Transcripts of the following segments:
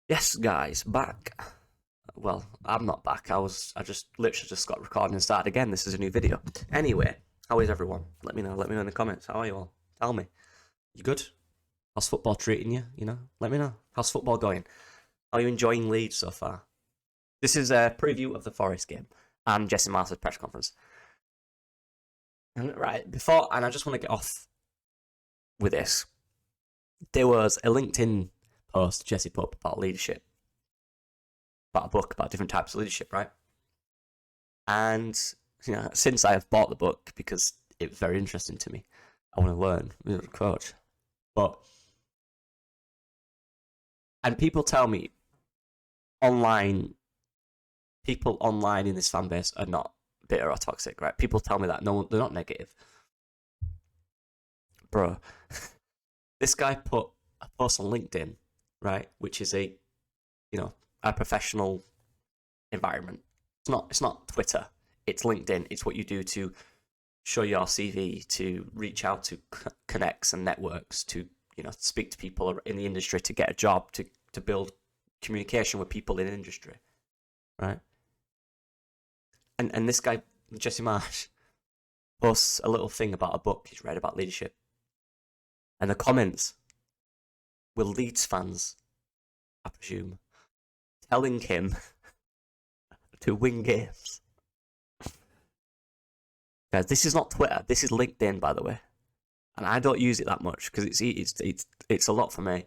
Yes, guys, back. Well, I'm not back. I just literally just got recording and started again. This is a new video. Anyway, how is everyone? Let me know. Let me know in the comments. How are you all? Tell me. You good? How's football treating you? Let me know. How's football going? Are you enjoying Leeds so far? This is a preview of the Forest game and Jesse Marsh's press conference. And I just want to get off with this. There was a LinkedIn post Jesse put up about leadership, about a book about different types of leadership, right? And since I have bought the book because it was very interesting to me, I want to learn as a coach. And people tell me people online in this fan base are not bitter or toxic, right? People tell me that they're not negative, bro. This guy put a post on LinkedIn, right, which is a professional environment. It's not Twitter. It's LinkedIn. It's what you do to show your CV, to reach out to connects and networks, to speak to people in the industry, to get a job, to build communication with people in the industry, right? And this guy Jesse Marsh posts a little thing about a book he's read about leadership, and the comments were Leeds fans, I presume, telling him to win games. Guys, this is not Twitter. This is LinkedIn, by the way, and I don't use it that much because it's a lot for me.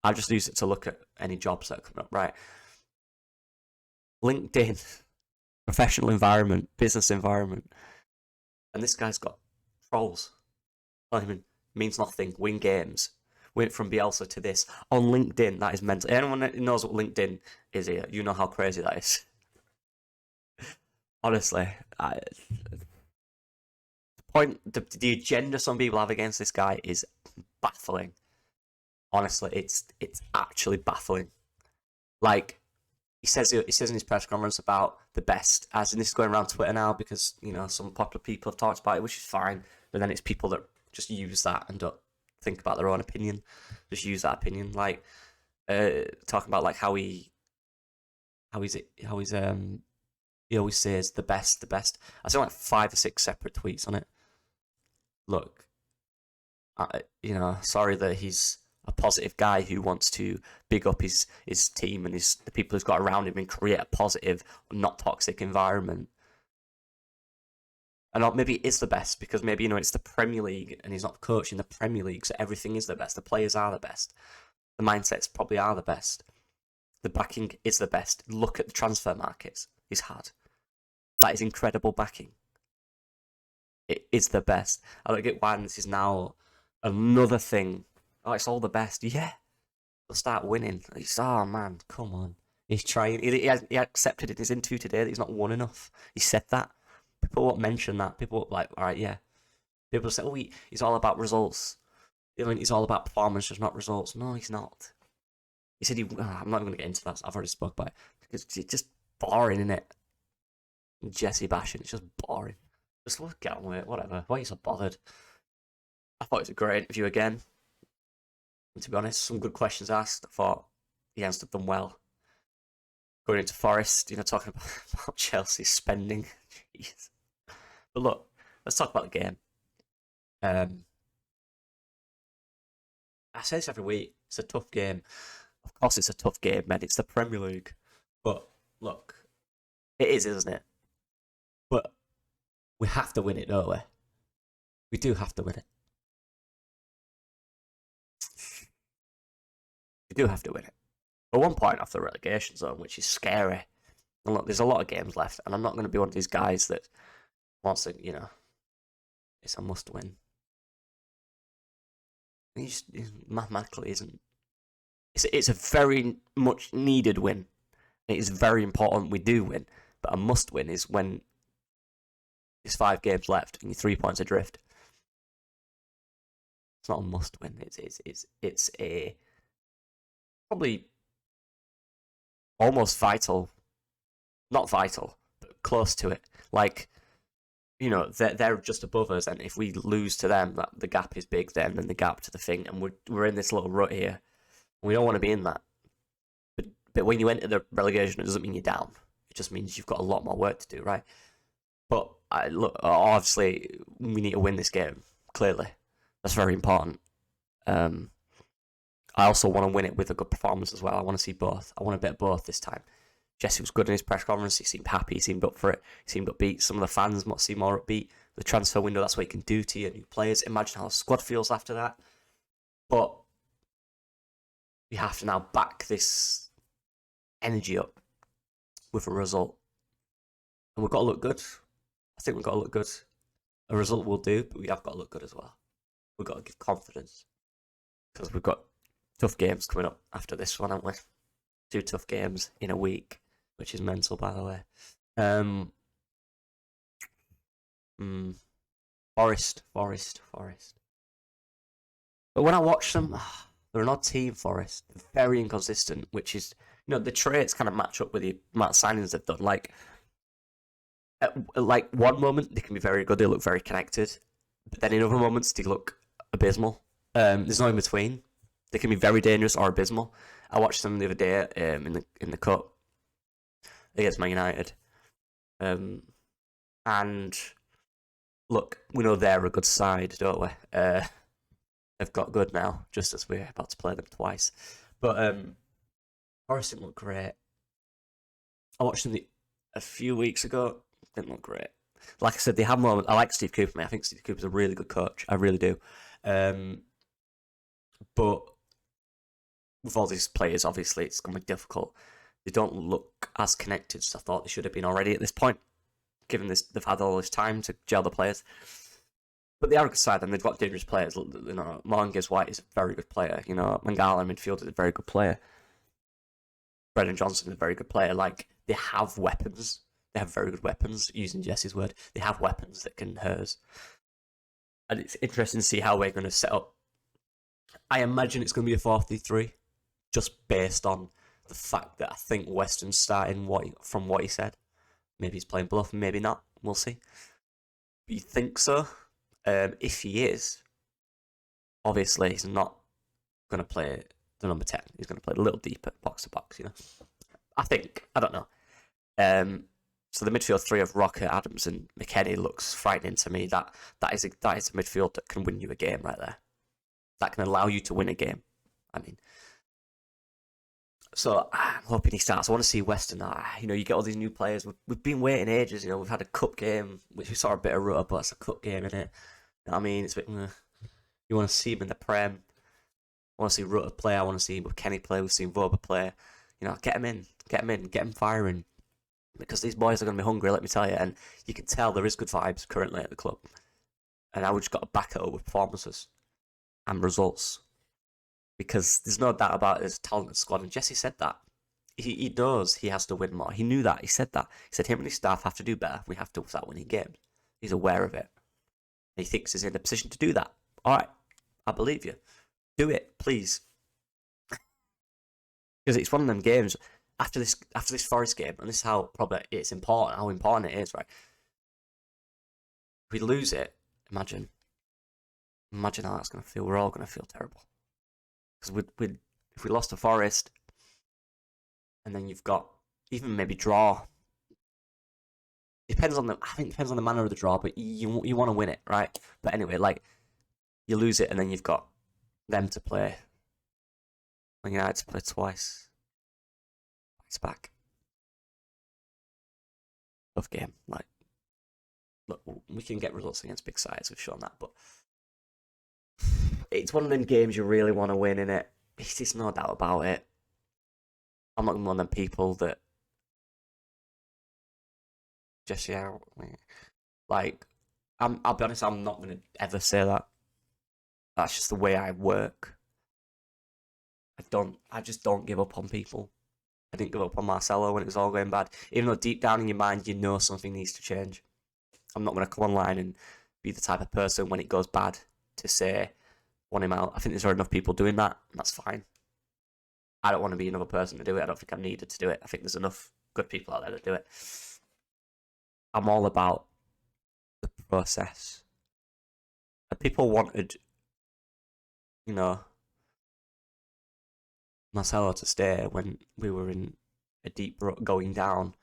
I just use it to look at any jobs that are coming up. Right, LinkedIn, professional environment, business environment, and this guy's got trolls. I mean, means nothing. Win games. Went from Bielsa to this on LinkedIn. That is mental. Anyone that knows what LinkedIn is here, you know how crazy that is. Honestly, the agenda some people have against this guy is baffling. Honestly, it's actually baffling. Like he says in his press conference about the best, as in this is going around Twitter now because some popular people have talked about it, which is fine. But then it's people that just use that and don't think about their own opinion, just use that opinion. Like talking about like how he always says the best. I saw like 5 or 6 separate tweets on it. Look, sorry that he's a positive guy who wants to big up his team and the people who's got around him and create a positive, not toxic environment. And maybe it is the best because maybe it's the Premier League and he's not coaching the Premier League, so everything is the best. The players are the best. The mindsets probably are the best. The backing is the best. Look at the transfer markets he's had. That is incredible backing. It is the best. I don't get why this is now another thing. Oh, it's all the best. Yeah. They'll start winning. Oh, man, come on. He's trying. He accepted in his interview today that he's not won enough. He said that. People won't mention that. People won't all right, yeah. People say, oh, he's all about results. He's all about performance, just not results. No, he's not. He said I'm not going to get into that. I've already spoke about it. It's just boring, isn't it? Jesse bashing, it's just boring. Just get on with it, whatever. Why are you so bothered? I thought it was a great interview again. And to be honest, some good questions asked. I thought he answered them well. Going into Forest, talking about Chelsea spending. Jeez. But look, let's talk about the game. I say this every week. It's a tough game. Of course, it's a tough game, man. It's the Premier League. But look, it is, isn't it? But we have to win it, don't we? We do have to win it. We do have to win it. We're 1 point off the relegation zone, which is scary. And look, there's a lot of games left, and I'm not going to be one of these guys that wants to, it's a must win. It mathematically isn't. It's a very much needed win. It is very important we do win, but a must win is when there's 5 games left and you're 3 points adrift. It's not a must win. It's a probably almost vital. Not vital, but close to it. Like, they're just above us, and if we lose to them, the gap is big then, and the gap to the thing, and we're in this little rut here. We don't want to be in that. But when you enter the relegation, it doesn't mean you're down. It just means you've got a lot more work to do, right? But look, obviously, we need to win this game. Clearly, that's very important. I also want to win it with a good performance as well. I want to see both. I want a bit of both this time. Jesse was good in his press conference. He seemed happy. He seemed up for it. He seemed upbeat. Some of the fans must seem more upbeat. The transfer window, that's what he can do to your new players. Imagine how the squad feels after that. But we have to now back this energy up with a result. And we've got to look good. I think we've got to look good. A result will do, but we have got to look good as well. We've got to give confidence. Because we've got tough games coming up after this one, haven't we? 2 tough games in a week, which is mental, by the way. Forest. But when I watch them, they're an odd team, Forest. They're very inconsistent, which is, the traits kind of match up with the amount of signings they've done. Like one moment, they can be very good, they look very connected. But then in other moments, they look abysmal. There's no in between. They can be very dangerous or abysmal. I watched them the other day in the cup against Man United. And look, we know they're a good side, don't we? They've got good now, just as we're about to play them twice. But Forest didn't look great. I watched them a few weeks ago. Didn't look great. Like I said, they have moments. I like Steve Cooper, mate. I think Steve Cooper's a really good coach. I really do. But with all these players, obviously, it's going to be difficult. They don't look as connected as I thought they should have been already at this point, given they've had all this time to gel the players. But they are a good side, and they've got dangerous players. Morgan Gibbs-White is a very good player. Mangala midfield is a very good player. Brendan Johnson is a very good player. Like, they have weapons. They have very good weapons, using Jesse's word. They have weapons that can hurt us. And it's interesting to see how we're going to set up. I imagine it's going to be a 4-3-3, just based on the fact that I think Weston's starting from what he said. Maybe he's playing bluff, maybe not. We'll see. But you think so? If he is, obviously he's not going to play the number 10. He's going to play a little deeper, box to box, I think. I don't know. So the midfield 3 of Rocker, Adams, and McKennie looks frightening to me. That is a midfield that can win you a game right there. That can allow you to win a game. So I'm hoping he starts. I want to see Weston. You get all these new players. We've been waiting ages. We've had a cup game, which we saw a bit of rudder, but it's a cup game, isn't it? It's a bit. You want to see him in the Prem. I want to see Rutter play. I want to see Kenny play. We've seen Voba play. Get him in, get him firing, because these boys are going to be hungry. Let me tell you, and you can tell there is good vibes currently at the club. And now we've just got to back it up with performances and results. Because there's no doubt about his talented squad, and Jesse said that. He knows he has to win more. He knew that. He said that. He said him and his staff have to do better. We have to start winning games. He's aware of it. And he thinks he's in a position to do that. All right, I believe you. Do it, please. Because it's one of them games. After this Forest game, and this is how important it is, right? If we lose it, imagine how that's going to feel. We're all going to feel terrible. Because if we lost to Forest, and then you've got even maybe draw. I think it depends on the manner of the draw, but you want to win it, right? But anyway, you lose it, and then you've got them to play. Man United to play twice. It's back. Tough game. Look, we can get results against big sides. We've shown that, but it's one of them games you really want to win, innit? There's no doubt about it. I'm not one of them people that just I'll be honest, I'm not gonna ever say that. That's just the way I work. I just don't give up on people. I didn't give up on Marcelo when it was all going bad. Even though deep down in your mind you know something needs to change. I'm not gonna come online and be the type of person when it goes bad to say want him out. I think there's enough people doing that, and that's fine. I don't want to be another person to do it. I don't think I'm needed to do it. I think there's enough good people out there to do it. I'm all about the process. And people wanted, Marcelo to stay when we were in a deep rut going down.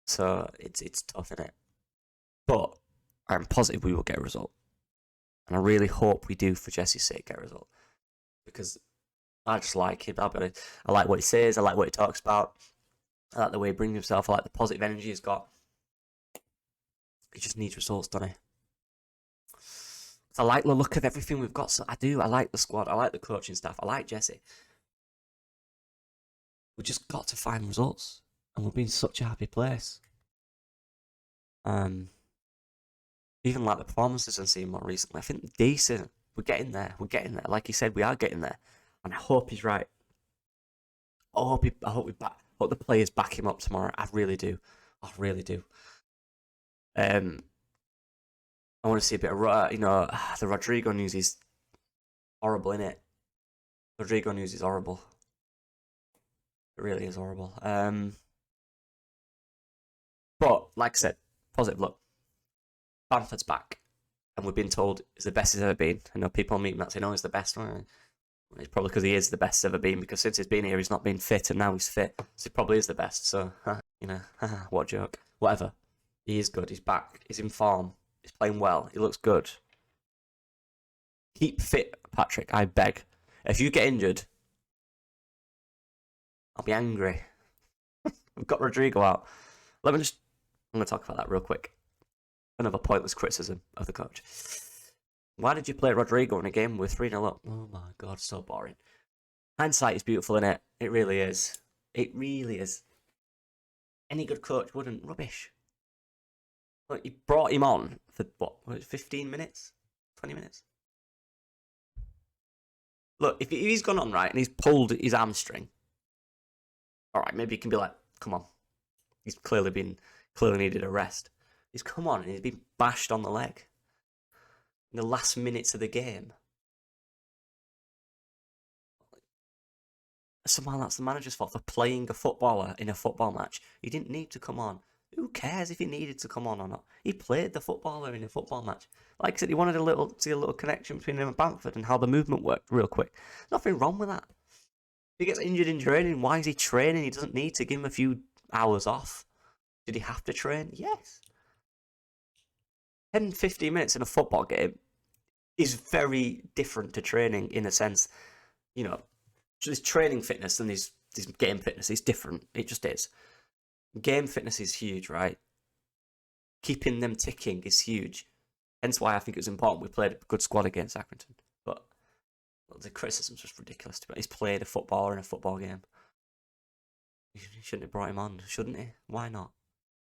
So it's tough, isn't it? But I'm positive we will get a result. And I really hope we do, for Jesse's sake, get a result. Because I just like him. I like what he says. I like what he talks about. I like the way he brings himself. I like the positive energy he's got. He just needs results, doesn't he? I like the look of everything we've got. So I do. I like the squad. I like the coaching staff. I like Jesse. We just got to find results, and we'll be in such a happy place. Even like the performances I've seen more recently, I think decent. We're getting there. We're getting there. Like he said, we are getting there, and I hope he's right. I hope the players back him up tomorrow. I really do. I really do. I want to see a bit of the Rodrigo news is horrible, innit? Rodrigo news is horrible. It really is horrible. But like I said, positive look. Bamford's back, and we've been told it's the best he's ever been. I know people on meeting that say, "No, he's the best." Well, it's probably because he is the best he's ever been. Because since he's been here, he's not been fit, and now he's fit, so he probably is the best. So what a joke. Whatever. He is good. He's back. He's in form. He's playing well. He looks good. Keep fit, Patrick. I beg. If you get injured, I'll be angry. We've got Rodrigo out. I'm going to talk about that real quick. Another pointless criticism of the coach. Why did you play Rodrigo in a game with 3-0 up? Oh my god, so boring. Hindsight is beautiful, innit? It really is. It really is. Any good coach wouldn't. Rubbish. Look, he brought him on for, 15 minutes? 20 minutes? Look, if he's gone on, right, and he's pulled his hamstring, alright, maybe he can be like, come on. He's clearly needed a rest. He's come on and he's been bashed on the leg in the last minutes of the game. Somehow that's the manager's fault for playing a footballer in a football match. He didn't need to come on. Who cares if he needed to come on or not? He played the footballer in a football match. Like I said, he wanted to see a little connection between him and Bamford and how the movement worked real quick. Nothing wrong with that. If he gets injured in training, why is he training? He doesn't need to give him a few hours off. Did he have to train? Yes. 10, 15 minutes in a football game is very different to training in a sense. His training fitness and his game fitness is different. It just is. Game fitness is huge, right? Keeping them ticking is huge. Hence why I think it was important we played a good squad against Accrington. But the criticism's just ridiculous. He's played a footballer in a football game. You shouldn't have brought him on, shouldn't he? Why not?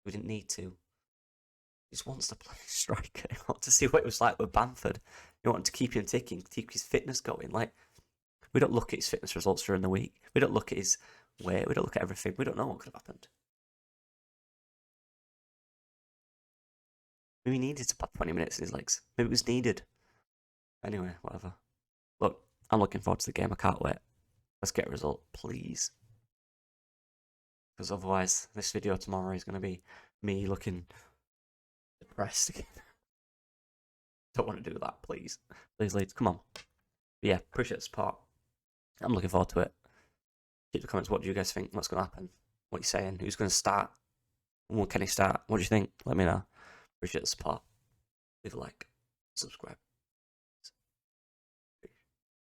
We didn't need to. He just wants to play striker. He wants to see what it was like with Bamford. He wanted to keep him ticking, keep his fitness going. Like, we don't look at his fitness results during the week. We don't look at his weight. We don't look at everything. We don't know what could have happened. Maybe he needed to put 20 minutes in his legs. Maybe it was needed. Anyway, whatever. Look, I'm looking forward to the game. I can't wait. Let's get a result, please. Because otherwise, this video tomorrow is going to be me looking depressed again. Don't want to do that, please. Please, Leeds, come on. But yeah, appreciate the support. I'm looking forward to it. Keep the comments. What do you guys think? What's going to happen? What are you saying? Who's going to start? When can he start? What do you think? Let me know. Appreciate the support. Leave a like. Subscribe.